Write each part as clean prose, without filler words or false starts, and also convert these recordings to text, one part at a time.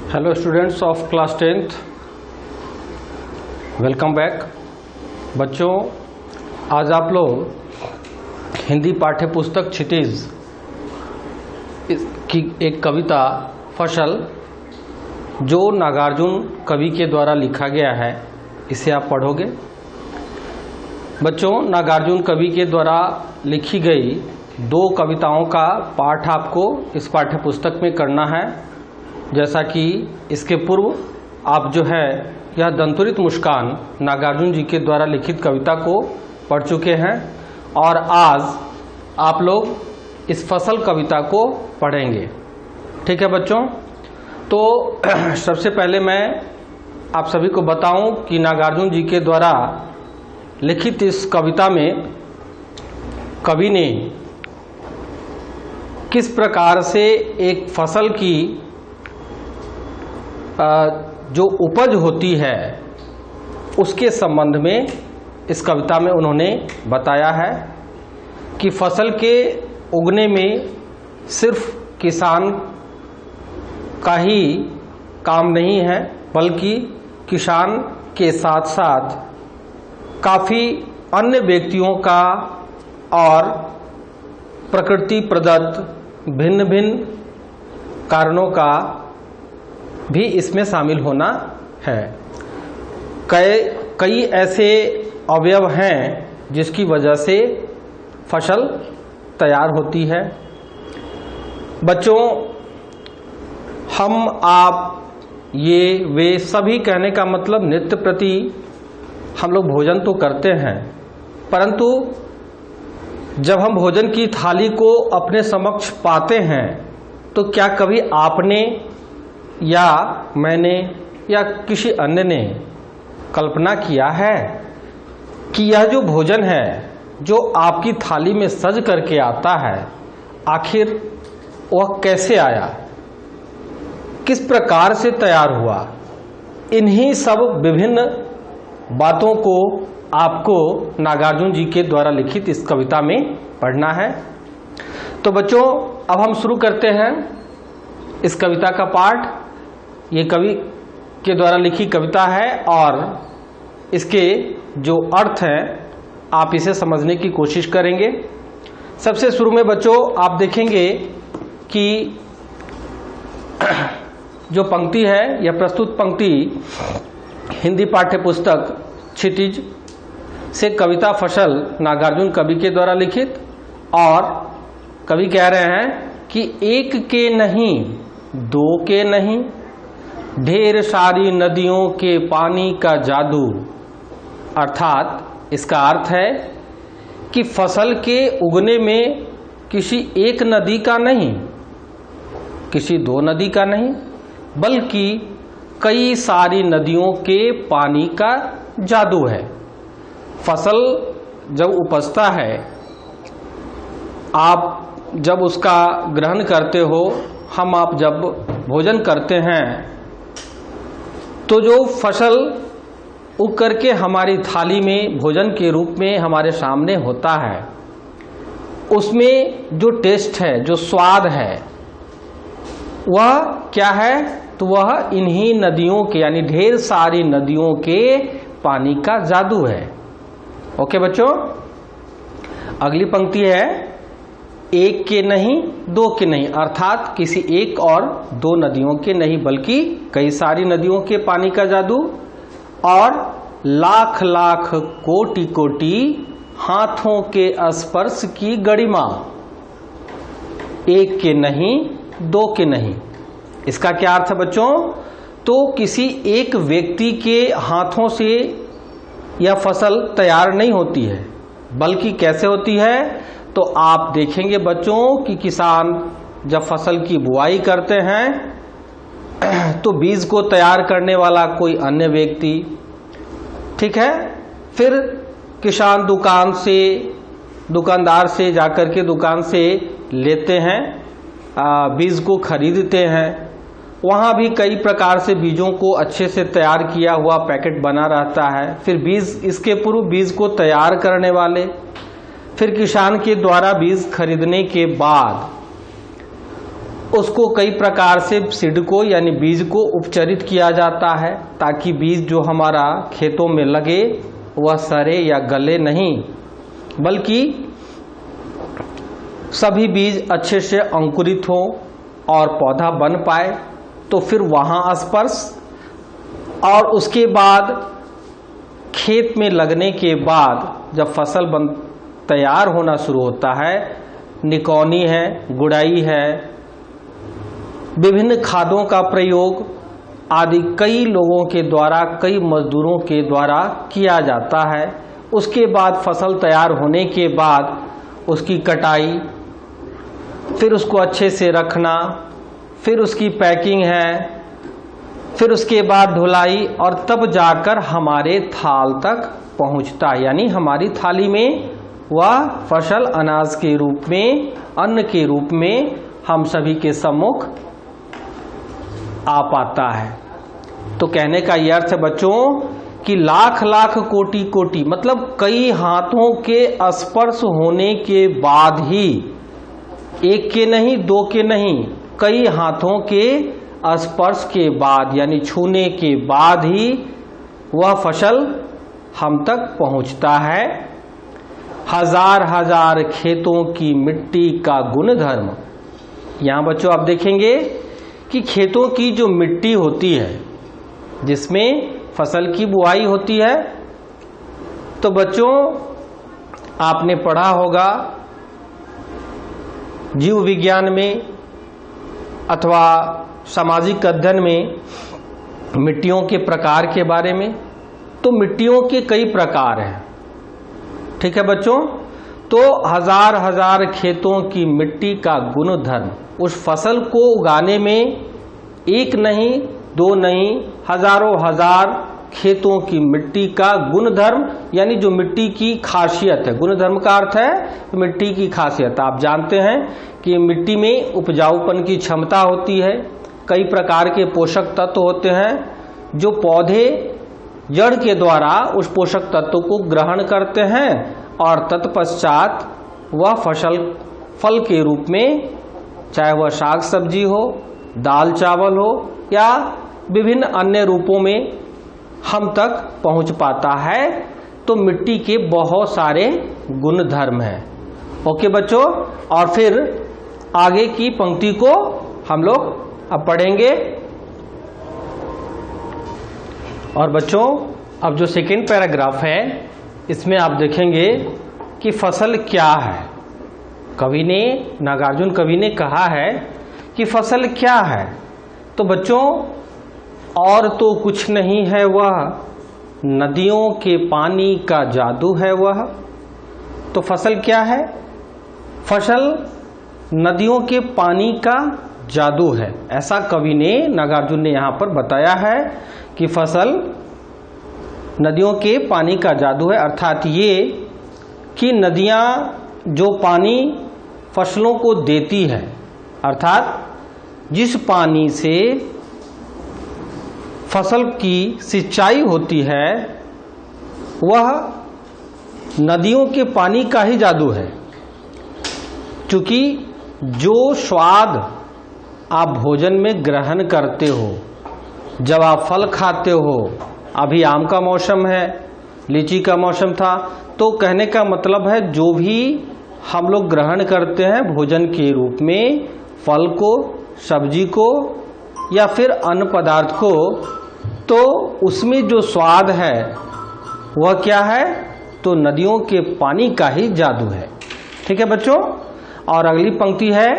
Hello students of class 10th, welcome back. बच्चों, आज आप लोग हिंदी पाठ्य पुस्तक क्षितिज की एक कविता फसल जो नागार्जुन कवि के द्वारा लिखा गया है, इसे आप पढ़ोगे। बच्चों, नागार्जुन कवि के द्वारा लिखी गई दो कविताओं का पाठ आपको इस पाठ्य पुस्तक में करना है। जैसा कि इसके पूर्व आप जो है यह दंतुरित मुस्कान नागार्जुन जी के द्वारा लिखित कविता को पढ़ चुके हैं और आज आप लोग इस फसल कविता को पढ़ेंगे। ठीक है बच्चों, तो सबसे पहले मैं आप सभी को बताऊं कि नागार्जुन जी के द्वारा लिखित इस कविता में कवि ने किस प्रकार से एक फसल की जो उपज होती है उसके संबंध में इस कविता में उन्होंने बताया है कि फसल के उगने में सिर्फ किसान का ही काम नहीं है, बल्कि किसान के साथ साथ काफ़ी अन्य व्यक्तियों का और प्रकृति प्रदत्त भिन्न भिन्न कारणों का भी इसमें शामिल होना है। कई ऐसे अवयव हैं जिसकी वजह से फसल तैयार होती है। बच्चों, हम आप ये वे सभी कहने का मतलब नित्य प्रति हम लोग भोजन तो करते हैं, परंतु जब हम भोजन की थाली को अपने समक्ष पाते हैं तो क्या कभी आपने या मैंने या किसी अन्य ने कल्पना किया है कि यह जो भोजन है जो आपकी थाली में सज करके आता है, आखिर वह कैसे आया, किस प्रकार से तैयार हुआ? इन्हीं सब विभिन्न बातों को आपको नागार्जुन जी के द्वारा लिखित इस कविता में पढ़ना है। तो बच्चों, अब हम शुरू करते हैं इस कविता का पाठ। ये कवि के द्वारा लिखी कविता है और इसके जो अर्थ हैं आप इसे समझने की कोशिश करेंगे। सबसे शुरू में बच्चों आप देखेंगे कि जो पंक्ति है, यह प्रस्तुत पंक्ति हिंदी पाठ्य पुस्तक क्षितिज से कविता फसल नागार्जुन कवि के द्वारा लिखित, और कवि कह रहे हैं कि एक के नहीं, दो के नहीं, ढेर सारी नदियों के पानी का जादू। अर्थात इसका अर्थ है कि फसल के उगने में किसी एक नदी का नहीं, किसी दो नदी का नहीं, बल्कि कई सारी नदियों के पानी का जादू है। फसल जब उपजता है, आप जब उसका ग्रहण करते हो, आप जब भोजन करते हैं, तो जो फसल उग करके हमारी थाली में भोजन के रूप में हमारे सामने होता है, उसमें जो टेस्ट है, जो स्वाद है, वह क्या है? तो वह इन्हीं नदियों के, यानी ढेर सारी नदियों के पानी का जादू है। ओके बच्चों, अगली पंक्ति है एक के नहीं, दो के नहीं, अर्थात किसी एक और दो नदियों के नहीं, बल्कि कई सारी नदियों के पानी का जादू, और लाख लाख कोटि कोटि हाथों के स्पर्श की गरिमा। एक के नहीं, दो के नहीं, इसका क्या अर्थ है बच्चों? तो किसी एक व्यक्ति के हाथों से यह फसल तैयार नहीं होती है, बल्कि कैसे होती है? तो आप देखेंगे बच्चों कि किसान जब फसल की बुआई करते हैं तो बीज को तैयार करने वाला कोई अन्य व्यक्ति, ठीक है, फिर किसान दुकानदार से जाकर के दुकान से लेते हैं, बीज को खरीदते हैं। वहाँ भी कई प्रकार से बीजों को अच्छे से तैयार किया हुआ पैकेट बना रहता है। फिर बीज, इसके पूर्व बीज को तैयार करने वाले, फिर किसान के द्वारा बीज खरीदने के बाद उसको कई प्रकार से सीड को यानी बीज को उपचरित किया जाता है ताकि बीज जो हमारा खेतों में लगे वह सड़े या गले नहीं, बल्कि सभी बीज अच्छे से अंकुरित हो और पौधा बन पाए। तो फिर वहाँ स्पर्श, और उसके बाद खेत में लगने के बाद जब फसल तैयार होना शुरू होता है, निकौनी है, गुड़ाई है, विभिन्न खादों का प्रयोग आदि कई लोगों के द्वारा, कई मजदूरों के द्वारा किया जाता है। उसके बाद फसल तैयार होने के बाद उसकी कटाई, फिर उसको अच्छे से रखना, फिर उसकी पैकिंग है, फिर उसके बाद धुलाई, और तब जाकर हमारे थाल तक पहुंचता, यानी हमारी थाली में वह फसल अनाज के रूप में, अन्न के रूप में हम सभी के सम्मुख आ पाता है। तो कहने का यह अर्थ है बच्चों कि लाख लाख कोटि कोटि, मतलब कई हाथों के स्पर्श होने के बाद ही, एक के नहीं, दो के नहीं, कई हाथों के स्पर्श के बाद यानी छूने के बाद ही वह फसल हम तक पहुंचता है। हजार हजार खेतों की मिट्टी का गुणधर्म। यहां बच्चों आप देखेंगे कि खेतों की जो मिट्टी होती है जिसमें फसल की बुआई होती है, तो बच्चों आपने पढ़ा होगा जीव विज्ञान में अथवा सामाजिक अध्ययन में मिट्टियों के प्रकार के बारे में। तो मिट्टियों के कई प्रकार हैं, ठीक है बच्चों। तो हजार हजार खेतों की मिट्टी का गुणधर्म, उस फसल को उगाने में एक नहीं, दो नहीं, हजारों हजार खेतों की मिट्टी का गुणधर्म, यानी जो मिट्टी की खासियत है। गुणधर्म का अर्थ है मिट्टी की खासियत। आप जानते हैं कि मिट्टी में उपजाऊपन की क्षमता होती है, कई प्रकार के पोषक तत्व होते हैं जो पौधे जड़ के द्वारा उस पोषक तत्व को ग्रहण करते हैं और तत्पश्चात वह फल के रूप में, चाहे वह साग सब्जी हो, दाल चावल हो या विभिन्न अन्य रूपों में हम तक पहुंच पाता है। तो मिट्टी के बहुत सारे गुण धर्म हैं। ओके बच्चों, और फिर आगे की पंक्ति को हम लोग अब पढ़ेंगे। और बच्चों अब जो सेकेंड पैराग्राफ है इसमें आप देखेंगे कि फसल क्या है। कवि ने, नागार्जुन कवि ने कहा है कि फसल क्या है। तो बच्चों और तो कुछ नहीं है वह, नदियों के पानी का जादू है वह। तो फसल क्या है? फसल नदियों के पानी का जादू है, ऐसा कवि ने, नागार्जुन ने यहाँ पर बताया है कि फसल नदियों के पानी का जादू है। अर्थात ये कि नदियाँ जो पानी फसलों को देती है, अर्थात जिस पानी से फसल की सिंचाई होती है वह नदियों के पानी का ही जादू है। क्योंकि जो स्वाद आप भोजन में ग्रहण करते हो, जब आप फल खाते हो, अभी आम का मौसम है, लीची का मौसम था, तो कहने का मतलब है जो भी हम लोग ग्रहण करते हैं भोजन के रूप में, फल को, सब्जी को या फिर अन्न पदार्थ को, तो उसमें जो स्वाद है वह क्या है? तो नदियों के पानी का ही जादू है। ठीक है बच्चों। और अगली पंक्ति है,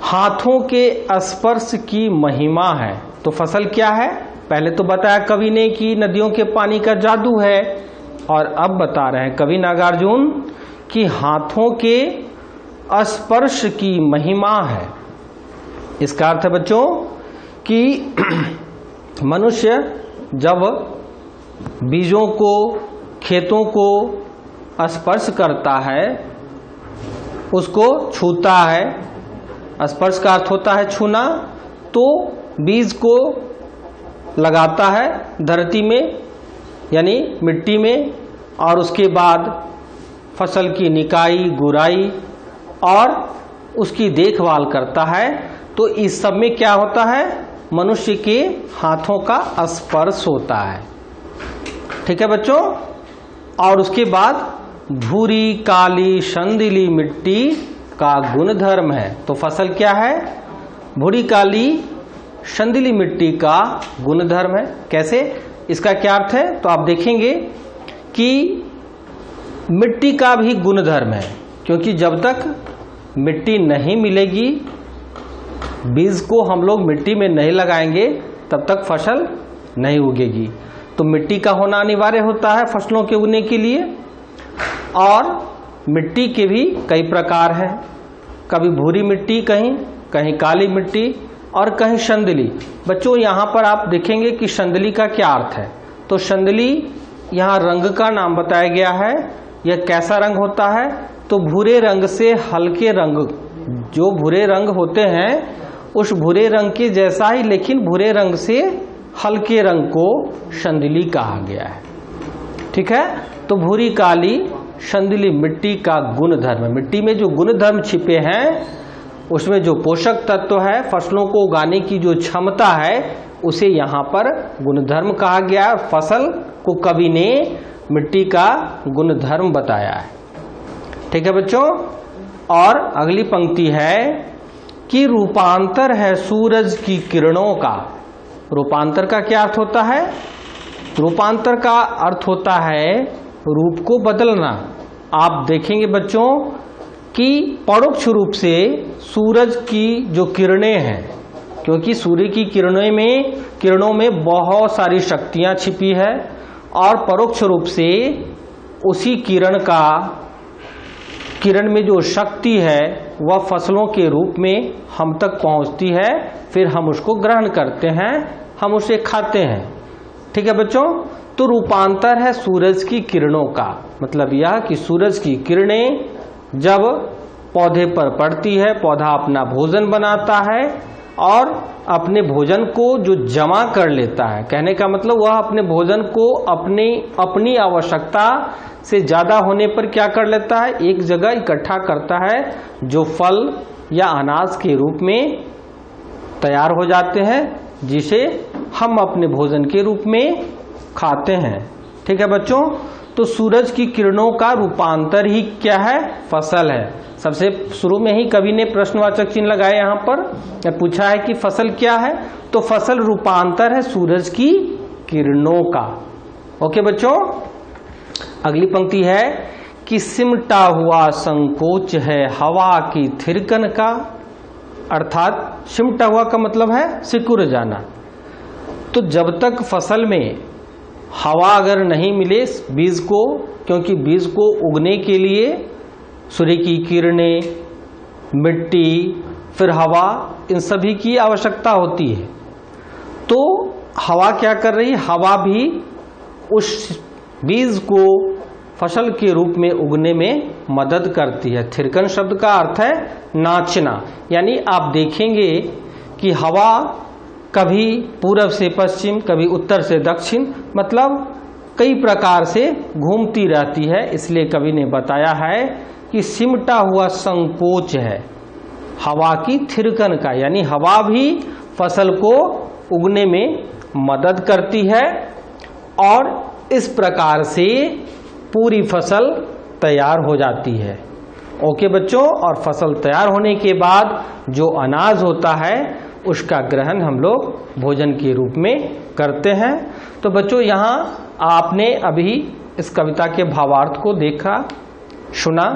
हाथों के स्पर्श की महिमा है। तो फसल क्या है? पहले तो बताया कवि ने कि नदियों के पानी का जादू है, और अब बता रहे हैं कवि नागार्जुन कि हाथों के स्पर्श की महिमा है। इसका अर्थ है बच्चों कि मनुष्य जब बीजों को, खेतों को स्पर्श करता है, उसको छूता है, स्पर्श का अर्थ होता है छूना, तो बीज को लगाता है धरती में यानी मिट्टी में, और उसके बाद फसल की निकाई, गुड़ाई और उसकी देखभाल करता है, तो इस सब में क्या होता है, मनुष्य के हाथों का स्पर्श होता है। ठीक है बच्चों। और उसके बाद भूरी काली संदीली मिट्टी का गुणधर्म है। तो फसल क्या है, भूरी काली संदीली मिट्टी का गुणधर्म है। कैसे, इसका क्या अर्थ है, तो आप देखेंगे कि मिट्टी का भी गुणधर्म है, क्योंकि जब तक मिट्टी नहीं मिलेगी, बीज को हम लोग मिट्टी में नहीं लगाएंगे, तब तक फसल नहीं उगेगी। तो मिट्टी का होना अनिवार्य होता है फसलों के उगने के लिए। और मिट्टी के भी कई प्रकार हैं, कभी भूरी मिट्टी, कहीं काली मिट्टी और कहीं संदली। बच्चों यहाँ पर आप देखेंगे कि संदली का क्या अर्थ है। तो संदली यहाँ रंग का नाम बताया गया है। यह कैसा रंग होता है, तो भूरे रंग से हल्के रंग, जो भूरे रंग होते हैं उस भूरे रंग के जैसा ही, लेकिन भूरे रंग से हल्के रंग को संदली कहा गया है। ठीक है। तो भूरी काली संदली मिट्टी का गुणधर्म, मिट्टी में जो गुणधर्म छिपे हैं, उसमें जो पोषक तत्व है, फसलों को उगाने की जो क्षमता है, उसे यहाँ पर गुणधर्म कहा गया है। फसल को कवि ने मिट्टी का गुणधर्म बताया है। ठीक है बच्चों। और अगली पंक्ति है कि रूपांतर है सूरज की किरणों का। रूपांतर का क्या अर्थ होता है, रूपांतर का अर्थ होता है रूप को बदलना। आप देखेंगे बच्चों कि परोक्ष रूप से सूरज की जो किरणें हैं, क्योंकि सूर्य की किरणों में बहुत सारी शक्तियां छिपी है, और परोक्ष रूप से उसी किरण में जो शक्ति है वह फसलों के रूप में हम तक पहुंचती है, फिर हम उसको ग्रहण करते हैं, हम उसे खाते हैं। ठीक है बच्चों। तो रूपांतर है सूरज की किरणों का, मतलब यह कि सूरज की किरणें जब पौधे पर पड़ती है, पौधा अपना भोजन बनाता है और अपने भोजन को जो जमा कर लेता है, कहने का मतलब वह अपने भोजन को अपनी आवश्यकता से ज्यादा होने पर क्या कर लेता है, एक जगह इकट्ठा करता है, जो फल या अनाज के रूप में तैयार हो जाते हैं, जिसे हम अपने भोजन के रूप में खाते हैं। ठीक है बच्चों। तो सूरज की किरणों का रूपांतर ही क्या है, फसल है। सबसे शुरू में ही कवि ने प्रश्नवाचक चिन्ह लगाए यहाँ पर, पूछा है कि फसल क्या है, तो फसल रूपांतर है सूरज की किरणों का। ओके बच्चों। अगली पंक्ति है कि सिमटा हुआ संकोच है हवा की थिरकन का। अर्थात सिमटा हुआ का मतलब है सिकुड़ जाना। तो जब तक फसल में हवा अगर नहीं मिले बीज को, क्योंकि बीज को उगने के लिए सूर्य की किरणें, मिट्टी, फिर हवा, इन सभी की आवश्यकता होती है। तो हवा क्या कर रही है, हवा भी उस बीज को फसल के रूप में उगने में मदद करती है। थिरकन शब्द का अर्थ है नाचना, यानी आप देखेंगे कि हवा कभी पूरब से पश्चिम, कभी उत्तर से दक्षिण, मतलब कई प्रकार से घूमती रहती है। इसलिए कवि ने बताया है कि सिमटा हुआ संकोच है हवा की थिरकन का, यानी हवा भी फसल को उगने में मदद करती है और इस प्रकार से पूरी फसल तैयार हो जाती है। ओके बच्चों। और फसल तैयार होने के बाद जो अनाज होता है उसका ग्रहण हम लोग भोजन के रूप में करते हैं। तो बच्चों यहाँ आपने अभी इस कविता के भावार्थ को देखा, सुना,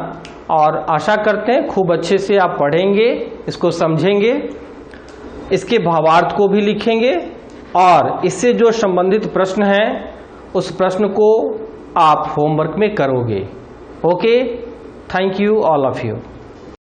और आशा करते हैं खूब अच्छे से आप पढ़ेंगे, इसको समझेंगे, इसके भावार्थ को भी लिखेंगे, और इससे जो संबंधित प्रश्न हैं उस प्रश्न को आप होमवर्क में करोगे। Okay, thank you all of you.